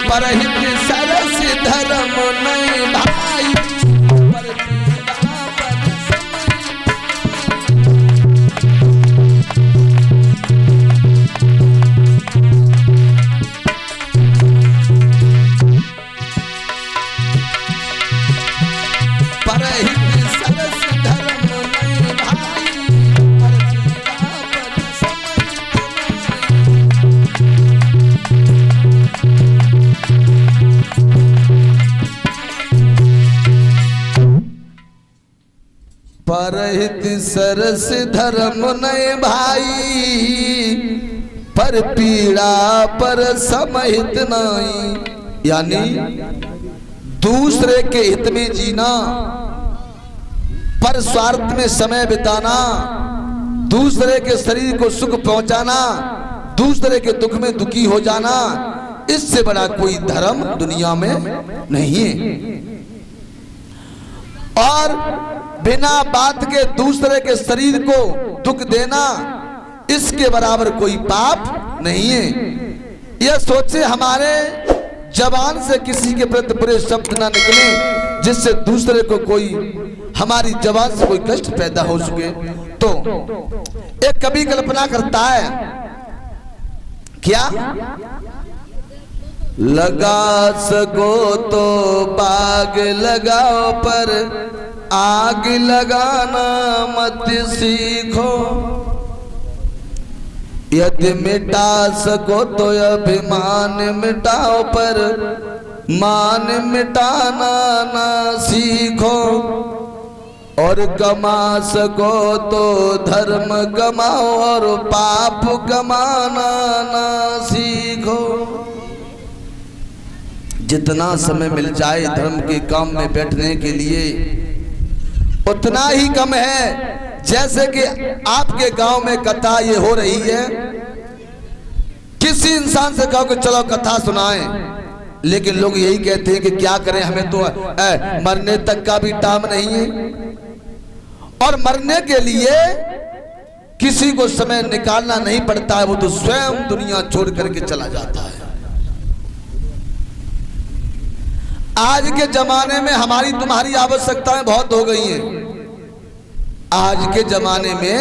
परहित सरस धर्म नहीं भाई परहित सरस धर्म नय भाई पर पीड़ा पर समहित नहीं। यानी दूसरे के हित में जीना, पर स्वार्थ में समय बिताना, दूसरे के शरीर को सुख पहुंचाना, दूसरे के दुख में दुखी हो जाना, इससे बड़ा कोई धर्म दुनिया में नहीं है। और बिना बात के दूसरे के शरीर को दुख देना, इसके बराबर कोई पाप नहीं है। यह सोचे हमारे जबान से किसी के प्रति बुरे शब्द ना निकले जिससे दूसरे को कोई हमारी जबान से कोई कष्ट पैदा हो सके। तो एक कवि कल्पना करता है, क्या लगा सको तो बाग लगाओ पर आग लगाना मत सीखो, यदि मिटा सको तो अभिमान मिटाओ पर मान मिटाना ना सीखो, और कमा सको तो धर्म कमाओ और पाप कमाना ना सीखो। जितना समय मिल जाए धर्म के काम में बैठने के लिए उतना ही कम है। जैसे कि आपके गांव में कथा ये हो रही है, किसी इंसान से कहो कि चलो कथा सुनाएं, लेकिन लोग यही कहते हैं कि क्या करें, हमें तो मरने तक का भी टाइम नहीं है। और मरने के लिए किसी को समय निकालना नहीं पड़ता है, वो तो स्वयं दुनिया छोड़ करके चला जाता है। आज के जमाने में हमारी तुम्हारी आवश्यकताएं बहुत हो गई हैं। आज के जमाने में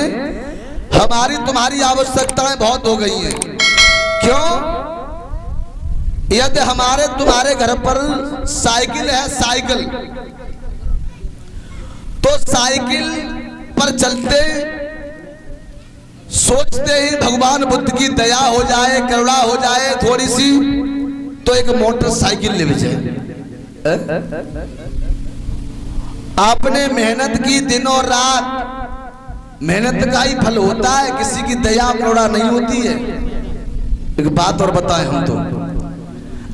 हमारी तुम्हारी आवश्यकताएं बहुत हो गई हैं। क्यों? यदि हमारे तुम्हारे घर पर साइकिल है, साइकिल, तो साइकिल पर चलते सोचते ही भगवान बुद्ध की दया हो जाए, करुणा हो जाए थोड़ी सी, तो एक मोटरसाइकिल ले जाए। आपने मेहनत की दिनों रात, मेहनत का ही फल होता है, किसी की दया करुणा नहीं होती है। एक बात और बताएं हम तो,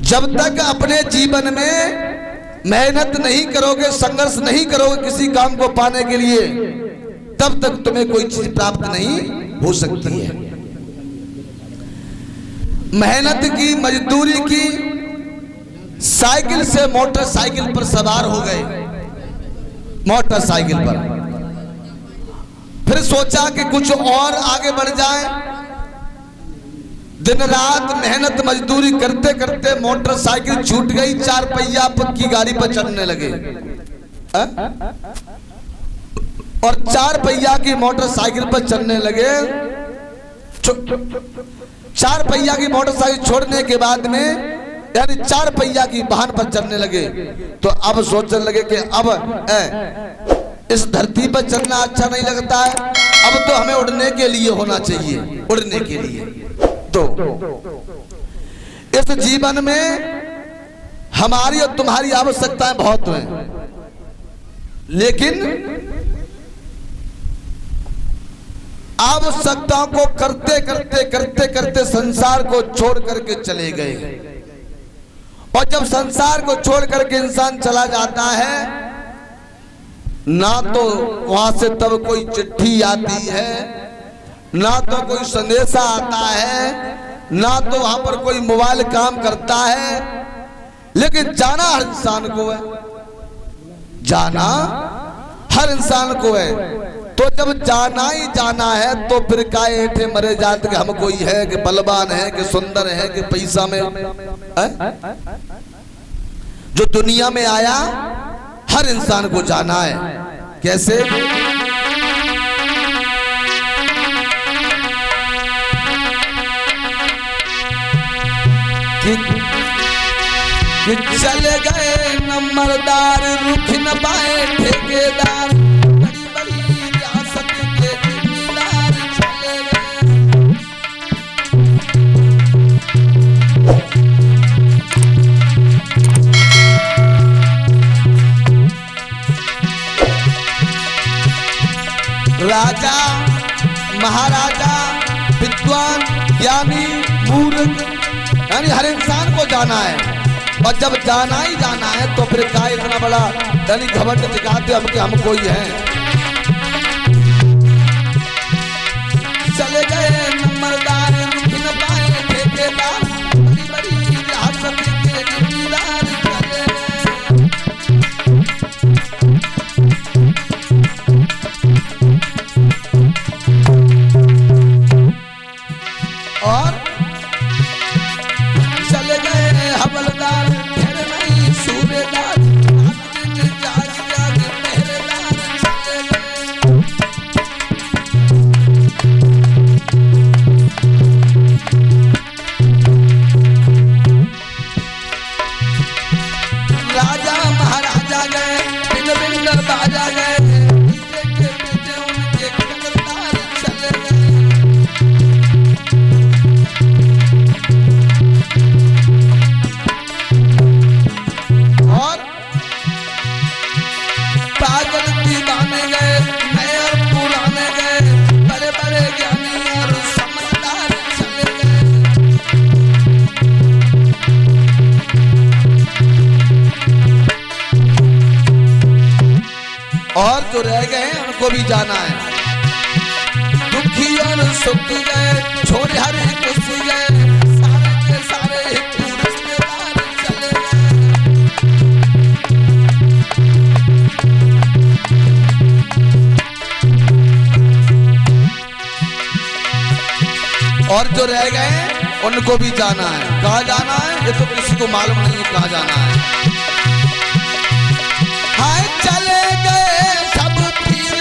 जब तक अपने जीवन में मेहनत नहीं करोगे, संघर्ष नहीं करोगे किसी काम को पाने के लिए, तब तक तुम्हें कोई चीज प्राप्त नहीं हो सकती है। मेहनत की, मजदूरी की, साइकिल से मोटरसाइकिल पर सवार हो गए, मोटरसाइकिल पर, फिर सोचा कि कुछ और आगे बढ़ जाए। दिन रात मेहनत मजदूरी करते करते मोटरसाइकिल छूट गई, 4 पहिया की गाड़ी पर चढ़ने लगे। और 4 पहिया की मोटरसाइकिल पर चढ़ने लगे। 4 पहिया की मोटरसाइकिल छोड़ने के बाद में यानी 4 पहिया की वाहन पर चलने लगे, तो अब सोचने लगे कि अब इस धरती पर चलना अच्छा नहीं लगता है, अब तो हमें उड़ने के लिए होना चाहिए, उड़ने के लिए। तो इस जीवन में हमारी और तुम्हारी आवश्यकताएं बहुत हैं, लेकिन आवश्यकताओं को करते करते करते करते संसार को छोड़ करके चले गए। और जब संसार को छोड़ करके इंसान चला जाता है, ना तो वहां से तब कोई चिट्ठी आती है, ना तो कोई संदेशा आता है, ना तो वहां पर कोई मोबाइल काम करता है, लेकिन जाना हर इंसान को है, जाना हर इंसान को है। तो जब जाना ही जाना है तो फिर काहे ऐठे मरे जात के हम कोई है कि बलवान है कि सुंदर है कि पैसा में है? जो दुनिया में आया हर इंसान को जाना है। कैसे? कि चले गए नंबरदार रुख न पाए ठेकेदार, बड़ी बड़ी रियासत के जिम्मेदार चले गए। राजा महाराजा विद्वान ज्ञानी मूर्ख यानी हर इंसान को जाना है। और जब जाना ही जाना है तो फिर क्या इतना बड़ा यानी घमंड दिखाते हम कि हम कोई हैं। चले गए नंबरदार रुक न पाए ठेकेदार, बड़ी बड़ी रियासत के जिम्मेदार चले गए। और चले गए हवलदार फिर नहीं सूबेदार, जाग जाग पहरेदार चले गए। राजा महाराजा गए बिन बिन बाजा गए, के बेटे उनके कदरदार चले गए। पागल दीवाने गए नए और पुराने गए, बड़े बड़े ज्ञानी और समझदार चले गए। और जो रह गए उनको भी जाना है। दुखी और सुखी गए छोड़े हर एक खुशी गए, सारे के सारे रिश्तेदार चले गए। और जो रह गए उनको भी जाना है। कहाँ जाना है ये तो किसी को मालूम नहीं है कहाँ जाना है। हाय चले गए सब फिर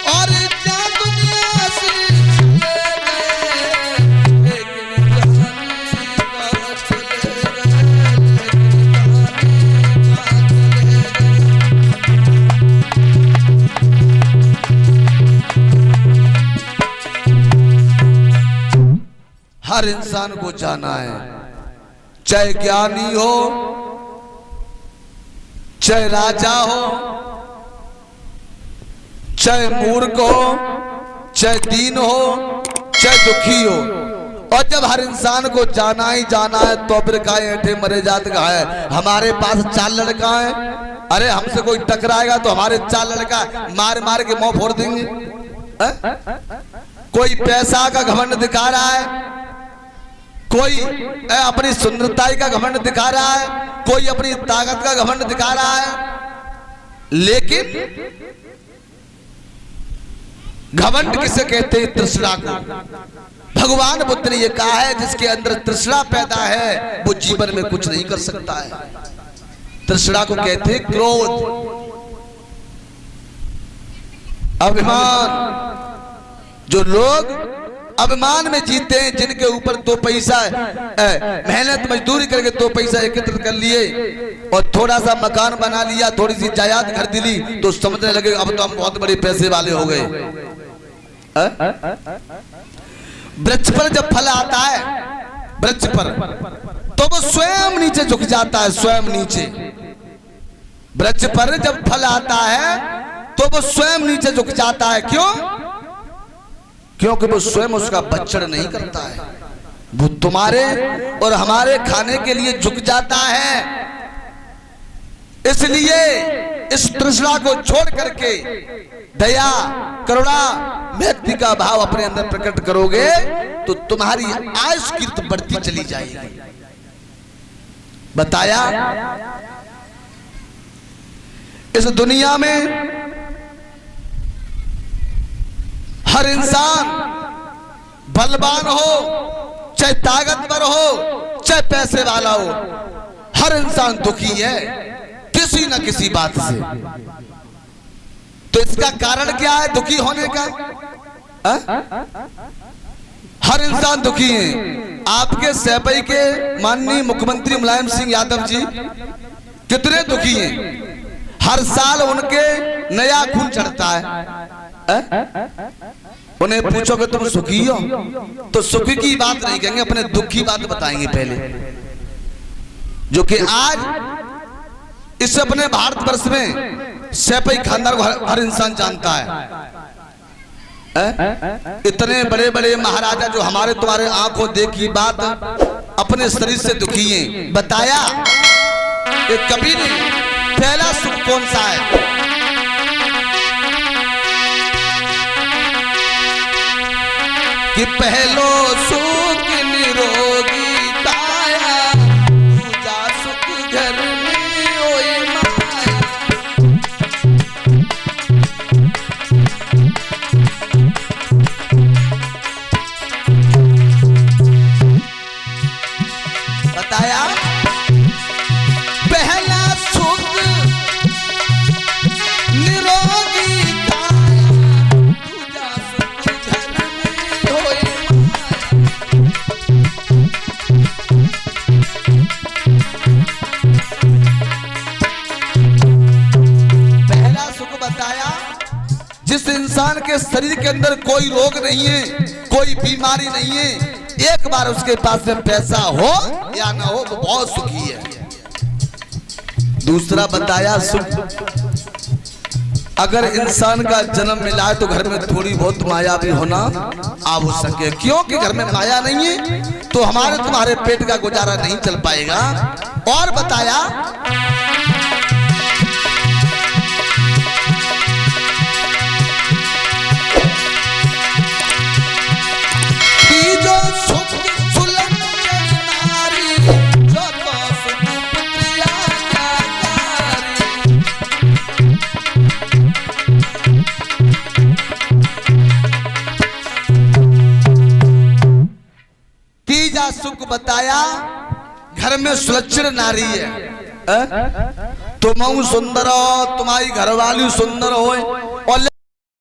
और जा दुनिया से चले गए, लेकिन जाने का चले गए, लेकिन जाने का चले गए। हर इंसान को जाना है, चाहे ज्ञानी हो, चाहे राजा हो, चाहे मूर्ख हो, चाहे दीन हो, चाहे दुखी हो। और जब हर इंसान को जाना ही जाना है तो फिर काहे ऐठे मरे जात का है। हमारे पास 4 लड़का है, अरे हमसे कोई टकराएगा तो हमारे 4 लड़का मार मार के मुंह फोड़ देंगे। कोई पैसा का घमंड दिखा रहा है, कोई अपनी सुंदरताई का घमंड दिखा रहा है, कोई अपनी ताकत का घमंड दिखा रहा है। लेकिन घमंड किसे कहते हैं? तृष्णा को। भगवान बुद्ध ने यह कहा है जिसके अंदर तृष्णा पैदा है वो जीवन में कुछ नहीं कर सकता है। तृष्णा को कहते हैं क्रोध, अभिमान। जो लोग अभिमान में जीते हैं, जिनके ऊपर 2 पैसा मेहनत मजदूरी करके 2 पैसा एकत्र कर लिए और थोड़ा सा मकान बना लिया, थोड़ी सी जायदाद खरीद ली तो समझने लगे अब तो हम बहुत बड़े पैसे वाले हो गए। वृक्ष पर जब फल आता है वृक्ष पर तो वो स्वयं नीचे झुक जाता है, स्वयं नीचे। वृक्ष पर जब फल आता है तो वो स्वयं नीचे झुक जाता है। क्यों? क्योंकि वो स्वयं उसका भक्षण नहीं करता है, वो तुम्हारे और हमारे खाने के लिए झुक जाता है। इसलिए इस तृष्णा को छोड़ करके दया करुणा व्यक्ति का भाव अपने अंदर प्रकट करोगे तो तुम्हारी आयुष कीर्ति बढ़ती चली जाएगी। बताया इस दुनिया में हर इंसान बलवान हो, चाहे ताकतवर हो, चाहे पैसे वाला हो, हर इंसान दुखी है किसी न किसी बात से। तो इसका कारण क्या है दुखी होने का? हर इंसान दुखी है। आपके सैपई के माननीय मुख्यमंत्री मुलायम सिंह यादव जी कितने दुखी हैं। हर साल उनके नया खून चढ़ता है। उन्हें पूछोगे तुम सुखी हो तो सुखी की बात नहीं कहेंगे, अपने दुख की बात बताएंगे पहले, जो कि आज इस अपने भारतवर्ष में सैपई खानदान को हर इंसान जानता है। इतने बड़े बड़े महाराजा जो हमारे तुम्हारे आंखों देखी बात अपने शरीर से दुखी हैं। बताया एक कवि ने पहला सुख कौन सा है? कि पहलो सुख निरोगी काया, दूजा सुख घर में ओए माया। बताया पहला सुख निरोगी काया, दूजा सुख घर में ओए माया। पहला सुख बताया जिस इंसान के शरीर के अंदर कोई रोग नहीं है, कोई बीमारी नहीं है, एक बार उसके पास में पैसा हो या ना हो वो बहुत सुखी है। दूसरा बताया सुख अगर इंसान का जन्म मिला है तो घर में थोड़ी बहुत माया भी होना आवश्यक है। क्योंकि घर में माया नहीं है तो हमारे तुम्हारे पेट का गुजारा नहीं चल पाएगा। और बताया कि जो सुख सुलभ नारी, जो तो सुख पुत्रिया जाकारी। तीजा सुख बताया घर में सुरक्षित नारी है। तुम सुंदर हो, तुम्हारी घरवाली सुंदर हो और